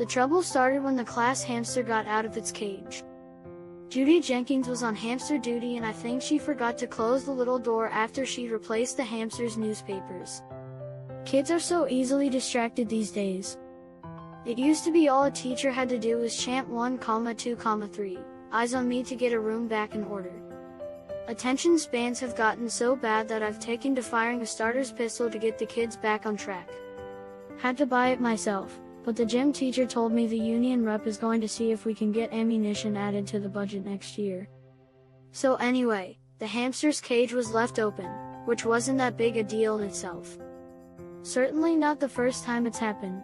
The trouble started when the class hamster got out of its cage. Judy Jenkins was on hamster duty, and I think she forgot to close the little door after she'd replaced the hamster's newspapers. Kids are so easily distracted these days. It used to be all a teacher had to do was chant 1, 2, 3, eyes on me to get a room back in order. Attention spans have gotten so bad that I've taken to firing a starter's pistol to get the kids back on track. Had to buy it myself, but the gym teacher told me the union rep is going to see if we can get ammunition added to the budget next year. So anyway, the hamster's cage was left open, which wasn't that big a deal in itself. Certainly not the first time it's happened.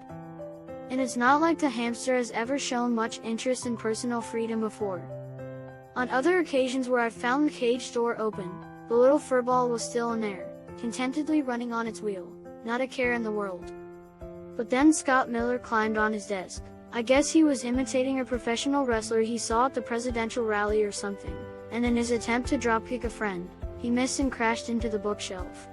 And it's not like the hamster has ever shown much interest in personal freedom before. On other occasions where I've found the cage door open, the little furball was still in there, contentedly running on its wheel, not a care in the world. But then Scott Miller climbed on his desk. I guess he was imitating a professional wrestler he saw at the presidential rally or something, and in his attempt to dropkick a friend, he missed and crashed into the bookshelf.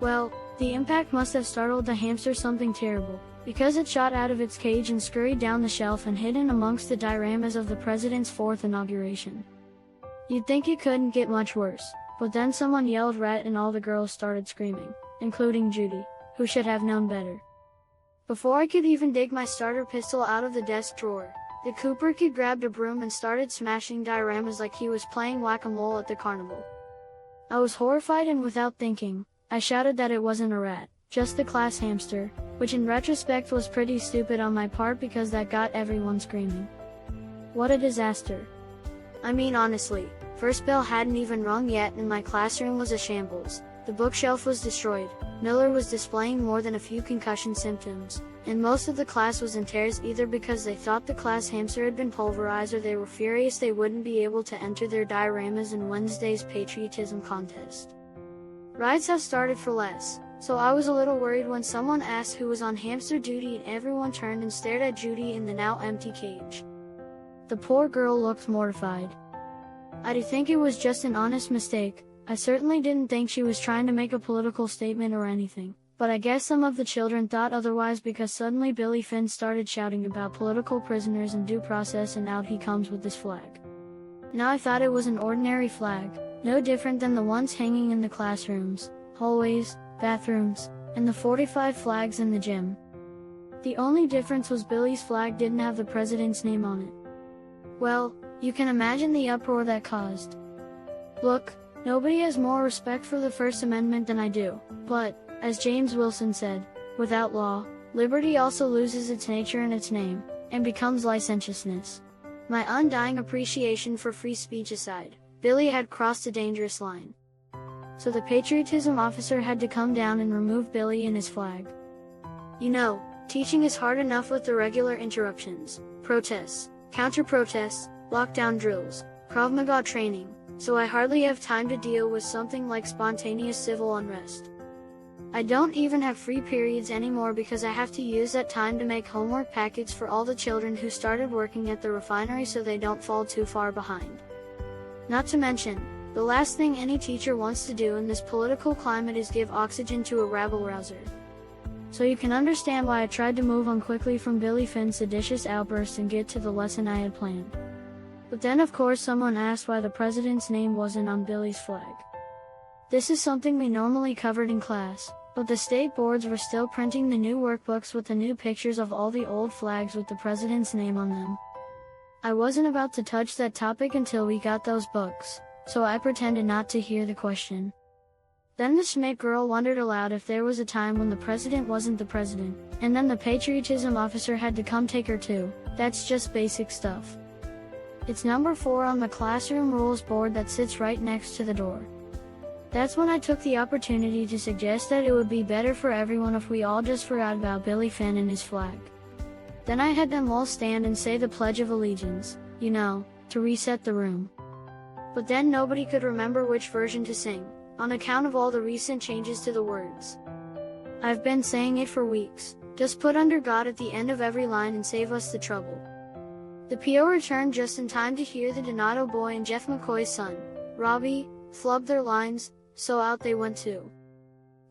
Well, the impact must have startled the hamster something terrible, because it shot out of its cage and scurried down the shelf and hid in amongst the dioramas of the president's 4th inauguration. You'd think it couldn't get much worse, but then someone yelled rat and all the girls started screaming, including Judy, who should have known better. Before I could even dig my starter pistol out of the desk drawer, the Cooper kid grabbed a broom and started smashing dioramas like he was playing whack-a-mole at the carnival. I was horrified, and without thinking, I shouted that it wasn't a rat, just the class hamster, which in retrospect was pretty stupid on my part because that got everyone screaming. What a disaster. I mean, honestly, first bell hadn't even rung yet and my classroom was a shambles. The bookshelf was destroyed, Miller was displaying more than a few concussion symptoms, and most of the class was in tears either because they thought the class hamster had been pulverized or they were furious they wouldn't be able to enter their dioramas in Wednesday's patriotism contest. Riots have started for less. So I was a little worried when someone asked who was on hamster duty and everyone turned and stared at Judy in the now empty cage. The poor girl looked mortified. I do think it was just an honest mistake. I certainly didn't think she was trying to make a political statement or anything, but I guess some of the children thought otherwise because suddenly Billy Finn started shouting about political prisoners and due process, and out he comes with this flag. Now I thought it was an ordinary flag, no different than the ones hanging in the classrooms, hallways, bathrooms, and the 45 flags in the gym. The only difference was Billy's flag didn't have the president's name on it. Well, you can imagine the uproar that caused. Look, nobody has more respect for the First Amendment than I do, but, as James Wilson said, without law, liberty also loses its nature and its name, and becomes licentiousness. My undying appreciation for free speech aside, Billy had crossed a dangerous line. So the patriotism officer had to come down and remove Billy and his flag. You know, teaching is hard enough with the regular interruptions, protests, counter-protests, lockdown drills, Krav Maga training, so I hardly have time to deal with something like spontaneous civil unrest. I don't even have free periods anymore because I have to use that time to make homework packets for all the children who started working at the refinery so they don't fall too far behind. Not to mention, the last thing any teacher wants to do in this political climate is give oxygen to a rabble-rouser. So you can understand why I tried to move on quickly from Billy Finn's seditious outburst and get to the lesson I had planned. But then of course someone asked why the president's name wasn't on Billy's flag. This is something we normally covered in class, but the state boards were still printing the new workbooks with the new pictures of all the old flags with the president's name on them. I wasn't about to touch that topic until we got those books, so I pretended not to hear the question. Then the Schmidt girl wondered aloud if there was a time when the president wasn't the president, and then the patriotism officer had to come take her too. That's just basic stuff. It's number 4 on the classroom rules board that sits right next to the door. That's when I took the opportunity to suggest that it would be better for everyone if we all just forgot about Billy Finn and his flag. Then I had them all stand and say the Pledge of Allegiance, you know, to reset the room. But then nobody could remember which version to sing, on account of all the recent changes to the words. I've been saying it for weeks, just put under God at the end of every line and save us the trouble. The PO returned just in time to hear the Donato boy and Jeff McCoy's son, Robbie, flub their lines, so out they went too.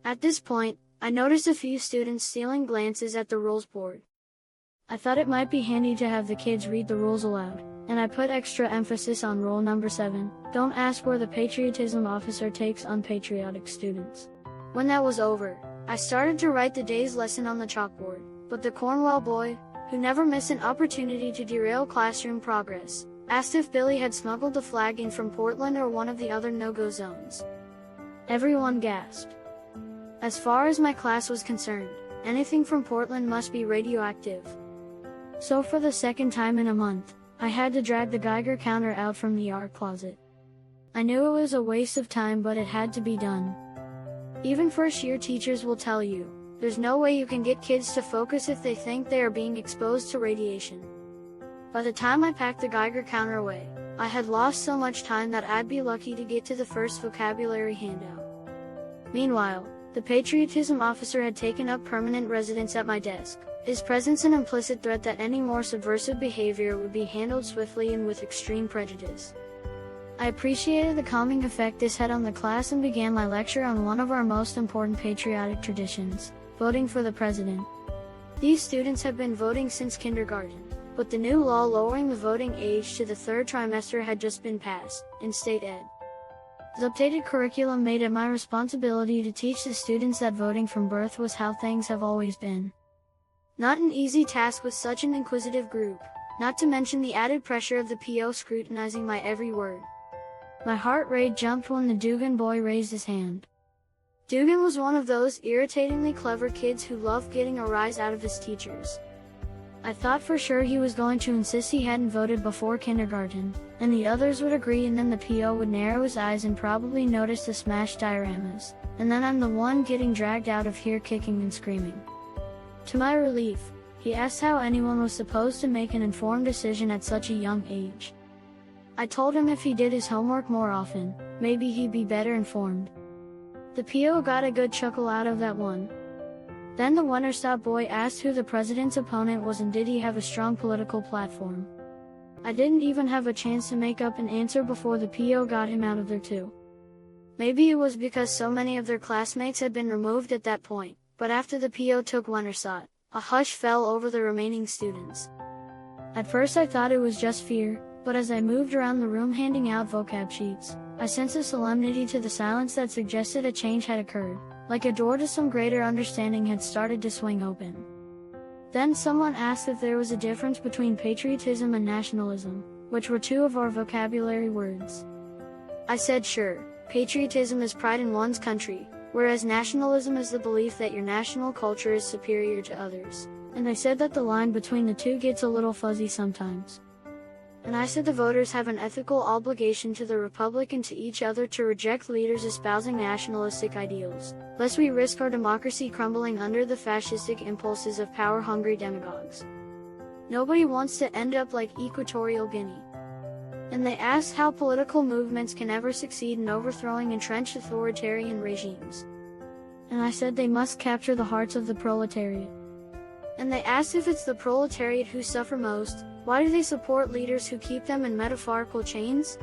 At this point, I noticed a few students stealing glances at the rules board. I thought it might be handy to have the kids read the rules aloud, and I put extra emphasis on rule number 7, don't ask where the patriotism officer takes unpatriotic students. When that was over, I started to write the day's lesson on the chalkboard, but the Cornwall boy, who never missed an opportunity to derail classroom progress, asked if Billy had smuggled the flag in from Portland or one of the other no-go zones. Everyone gasped. As far as my class was concerned, anything from Portland must be radioactive. So for the second time in a month, I had to drag the Geiger counter out from the art closet. I knew it was a waste of time, but it had to be done. Even first-year teachers will tell you, there's no way you can get kids to focus if they think they are being exposed to radiation. By the time I packed the Geiger counter away, I had lost so much time that I'd be lucky to get to the first vocabulary handout. Meanwhile, the patriotism officer had taken up permanent residence at my desk, his presence an implicit threat that any more subversive behavior would be handled swiftly and with extreme prejudice. I appreciated the calming effect this had on the class and began my lecture on one of our most important patriotic traditions, voting for the president. These students have been voting since kindergarten, but the new law lowering the voting age to the 3rd trimester had just been passed, in state ed. The updated curriculum made it my responsibility to teach the students that voting from birth was how things have always been. Not an easy task with such an inquisitive group, not to mention the added pressure of the PO scrutinizing my every word. My heart rate jumped when the Dugan boy raised his hand. Dugan was one of those irritatingly clever kids who loved getting a rise out of his teachers. I thought for sure he was going to insist he hadn't voted before kindergarten, and the others would agree, and then the PO would narrow his eyes and probably notice the smashed dioramas, and then I'm the one getting dragged out of here kicking and screaming. To my relief, he asked how anyone was supposed to make an informed decision at such a young age. I told him if he did his homework more often, maybe he'd be better informed. The PO got a good chuckle out of that one. Then the Wennerstop boy asked who the president's opponent was and did he have a strong political platform. I didn't even have a chance to make up an answer before the PO got him out of there too. Maybe it was because so many of their classmates had been removed at that point, but after the PO took Wennerstop, a hush fell over the remaining students. At first I thought it was just fear, but as I moved around the room handing out vocab sheets, I sensed a solemnity to the silence that suggested a change had occurred, like a door to some greater understanding had started to swing open. Then someone asked if there was a difference between patriotism and nationalism, which were 2 of our vocabulary words. I said sure, patriotism is pride in one's country, whereas nationalism is the belief that your national culture is superior to others, and they said that the line between the two gets a little fuzzy sometimes. And I said the voters have an ethical obligation to the Republic and to each other to reject leaders espousing nationalistic ideals, lest we risk our democracy crumbling under the fascistic impulses of power-hungry demagogues. Nobody wants to end up like Equatorial Guinea. And they asked how political movements can ever succeed in overthrowing entrenched authoritarian regimes. And I said they must capture the hearts of the proletariat. And they asked if it's the proletariat who suffer most, why do they support leaders who keep them in metaphorical chains?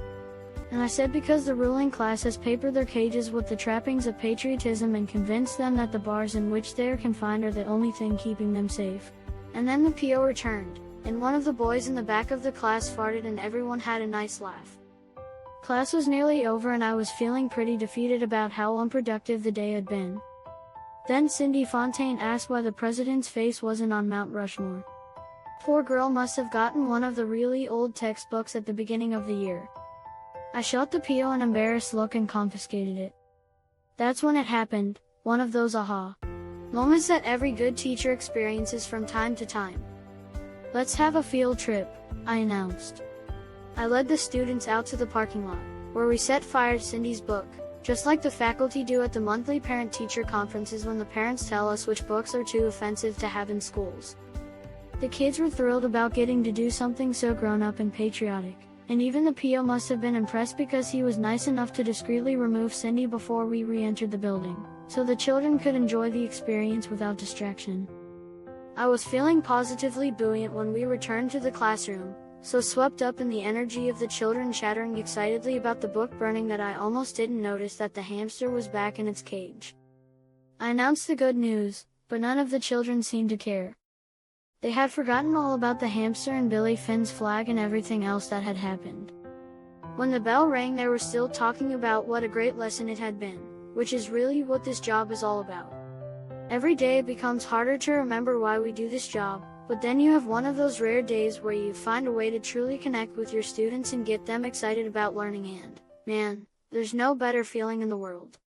And I said because the ruling class has papered their cages with the trappings of patriotism and convinced them that the bars in which they are confined are the only thing keeping them safe. And then the PO returned, and one of the boys in the back of the class farted and everyone had a nice laugh. Class was nearly over and I was feeling pretty defeated about how unproductive the day had been. Then Cindy Fontaine asked why the president's face wasn't on Mount Rushmore. Poor girl must have gotten one of the really old textbooks at the beginning of the year. I shot the PO an embarrassed look and confiscated it. That's when it happened, one of those aha moments that every good teacher experiences from time to time. Let's have a field trip, I announced. I led the students out to the parking lot, where we set fire to Cindy's book, just like the faculty do at the monthly parent-teacher conferences when the parents tell us which books are too offensive to have in schools. The kids were thrilled about getting to do something so grown-up and patriotic, and even the PO must have been impressed because he was nice enough to discreetly remove Cindy before we re-entered the building, so the children could enjoy the experience without distraction. I was feeling positively buoyant when we returned to the classroom, so swept up in the energy of the children chattering excitedly about the book burning that I almost didn't notice that the hamster was back in its cage. I announced the good news, but none of the children seemed to care. They had forgotten all about the hamster and Billy Finn's flag and everything else that had happened. When the bell rang, they were still talking about what a great lesson it had been, which is really what this job is all about. Every day it becomes harder to remember why we do this job, but then you have one of those rare days where you find a way to truly connect with your students and get them excited about learning, and, man, there's no better feeling in the world.